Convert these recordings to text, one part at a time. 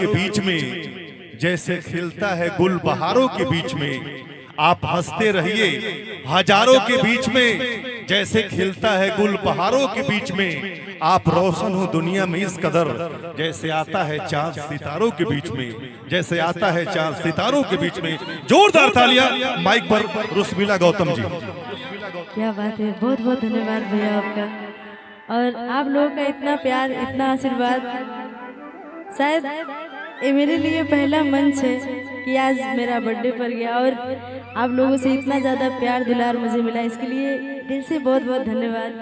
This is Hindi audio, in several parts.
के बीच में, जैसे खिलता है गुल बहारों के बीच में। आप हंसते रहिए हजारों के बीच में, जैसे खिलता है गुल बहारों के बीच में। आप रोशन हो दुनिया में इस कदर, जैसे आता है चांद सितारों के बीच में, जैसे आता है चांद सितारों के बीच में। जोरदार तालियां माइक पर रुस्मिला गौतम जी। क्या बात है, बहुत बहुत धन्यवाद भैया आपका, और आप लोगों का इतना प्यार, इतना आशीर्वाद। शायद ये मेरे लिए पहला मंच है कि आज मेरा बर्थडे पर गया और आप लोगों से इतना ज़्यादा प्यार दुलार मुझे मिला, इसके लिए दिल से बहुत बहुत धन्यवाद।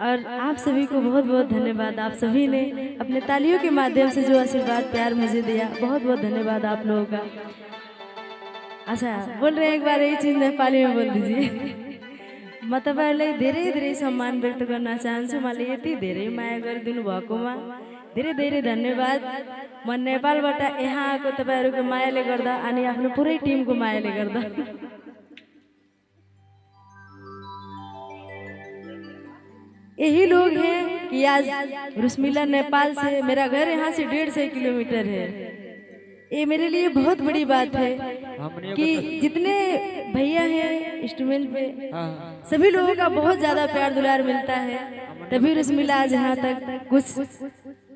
और आप सभी को बहुत बहुत धन्यवाद, आप सभी ने अपने तालियों के माध्यम से जो आशीर्वाद प्यार मुझे दिया, बहुत बहुत धन्यवाद आप लोगों का। अच्छा बोल रहे हैं, एक बार यही चीज़ नेपाली में बोल दीजिए। म तपाईँहरूलाई धेरै धेरै सम्मान व्यक्त गर्न चाहन्छु। मलाई यति धेरै माया गरिदिनु भएकोमा धेरै धेरै धन्यवाद। म नेपालबाट यहाँ आएको तपाईँहरूको मायाले गर्दा अनि आफ्नो पुरै टिमको मायाले गर्दा। यही लोग हैं कि आज रुस्मिला नेपाल से, मेरा घर यहाँ से 150 किलोमीटर है। ये मेरे लिए बहुत बड़ी बात है कि जितने भैया हैं इंस्ट्रूमेंट पे, सभी लोगों का बहुत ज़्यादा प्यार दुलार मिलता है, तभी रुस्मिला आज यहाँ तक कुछ,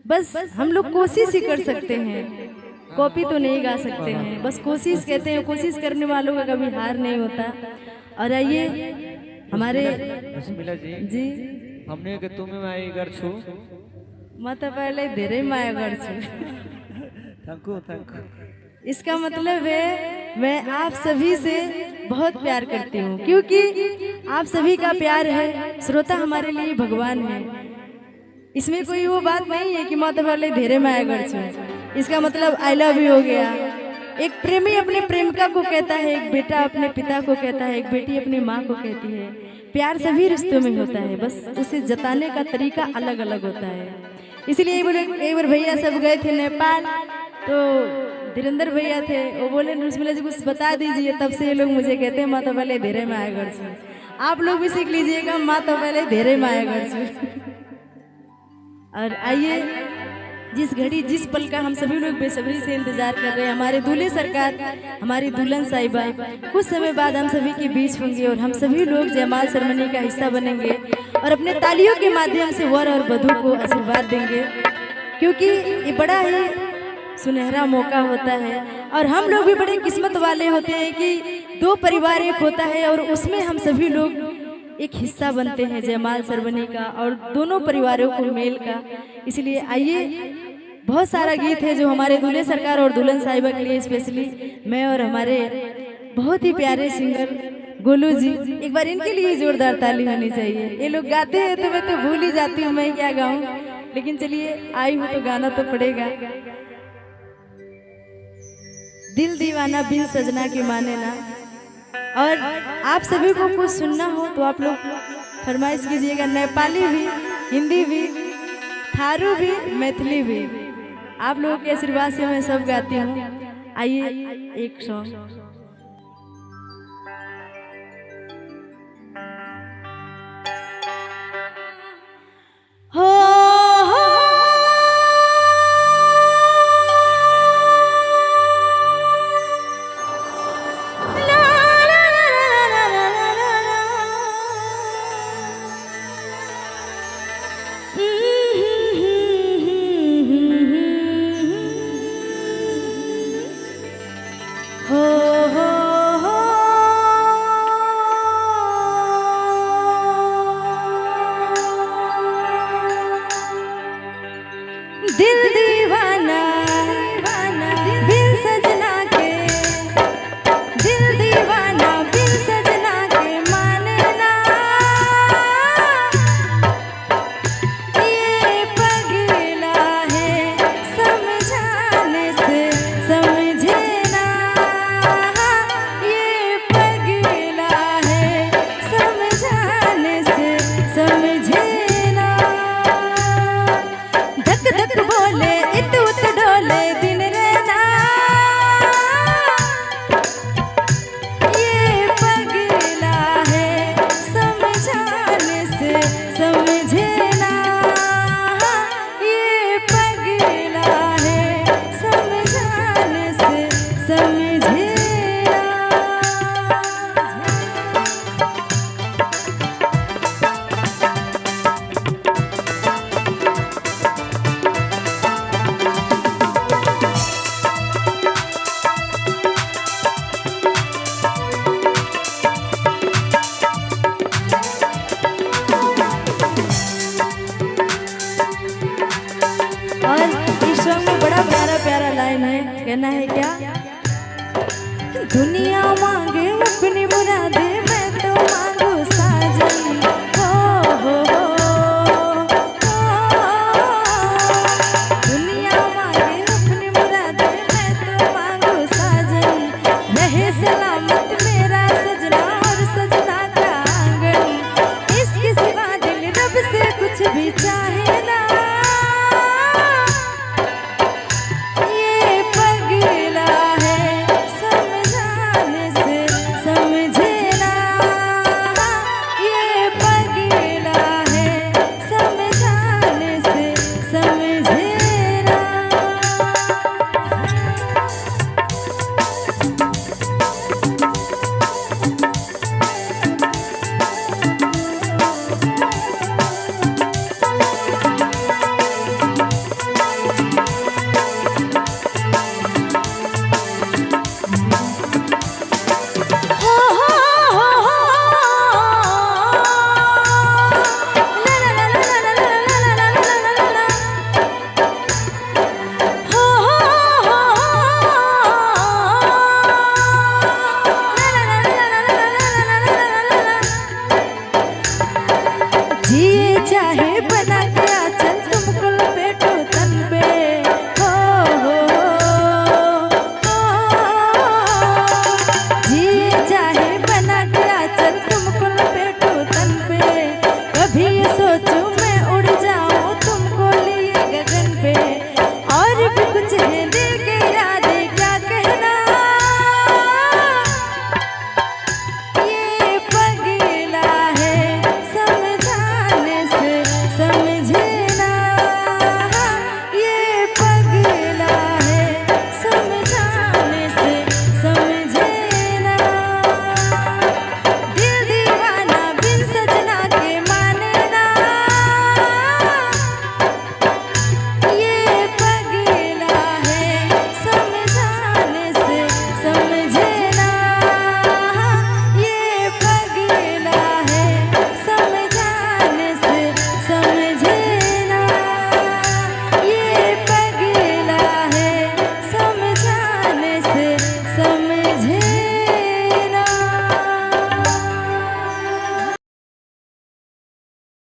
बस हम लोग कोशिश ही कर सकते हैं, कॉपी तो नहीं गा सकते हैं, बस कोशिश कहते हैं। कोशिश करने वालों का कभी हार नहीं होता। और आइए हमारे रुस्मिला जी, हमने के तुम्हें माया गर्छु, म तपाईलाई धेरै माया गर्छु। Thank you. इसका मतलब है मैं आप सभी से बहुत प्यार करती हूँ, क्योंकि आप सभी का प्यार है। श्रोता हमारे लिए भगवान है। इसमें कोई वो बात नहीं है कि मैं तपाईलाई धेरै माया गर्छु, इसका मतलब आई लव यू हो गया। एक प्रेमी अपने प्रेमिका को कहता है, एक बेटा अपने पिता को कहता है, एक बेटी अपनी माँ को कहती है। प्यार सभी रिश्तों में होता है, बस उसे जताने का तरीका अलग अलग होता है। इसलिए एक बार भैया सब गए थे नेपाल, तो धीरेन्द्र भैया थे, वो बोले रुस्मिला जी कुछ बता दीजिए, तब से ये लोग मुझे कहते हैं माँ तो पहले धेरै माया गर्छु। आप लोग भी सीख लीजिएगा, माँ तो पहले धेरै माया गर्छु। और आइए, जिस घड़ी जिस पल का हम सभी लोग बेसब्री से इंतजार कर रहे हैं, हमारे दूल्हे सरकार, हमारी दुल्हन साहिबा कुछ समय बाद हम सभी के बीच होंगे और हम सभी लोग जयमाल सेरेमनी का हिस्सा बनेंगे और अपने तालियों के माध्यम से वर और वधू को आशीर्वाद देंगे, क्योंकि ये बड़ा ही सुनहरा मौका होता है। और हम लोग भी बड़े किस्मत वाले होते हैं कि दो परिवार एक होता है और उसमें हम सभी लोग एक हिस्सा बनते हैं जयमाल सेरेमनी का और दोनों परिवारों को मेल का। इसलिए आइए, बहुत सारा गीत है जो हमारे दूल्हे सरकार और दुल्हन साहिबा के लिए स्पेशली मैं और हमारे बहुत ही प्यारे सिंगर गोलू जी, एक बार इनके लिए जोरदार ताली होनी चाहिए। ये लोग गाते हैं तो मैं तो भूल ही जाती हूँ मैं क्या गाऊँ, लेकिन चलिए आई हूँ तो गाना तो पड़ेगा। दिल दीवाना बिन सजना के माने ना। और आप सभी को कुछ सुनना हो तो आप लोग फरमाइश कीजिएगा, नेपाली भी, हिंदी भी, थारू भी, मैथिली भी। आप लोगों के आशीर्वाद से मैं सब गाती हूँ। आइए एक सॉन्ग। दिल दीवाना बिन सजना के, दिल दीवाना बिन सजना के माने ना। ये पगला है समझाने से समझे ना, ये पगला है समझाने से समझे ना। धक धक बोले इत उत डोले दिन रहना, ये पगला है समझाने से समझे ना, ये पगला है समझाने कहना है क्या? दुनिया मांगे अपनी मुरादे, मैं तो मांगू साजन। हो दुनिया मांगे अपनी मुरादे, मैं तो मांगू साजन। रहे सलामत मेरा सजना और सजना का आंगन। इसके सिवा दिल रब से कुछ भी चाहे ना। ये पगला है समझाने से समझे ना। ये पगला है समझाने से समझे ना। जिए चाहे बना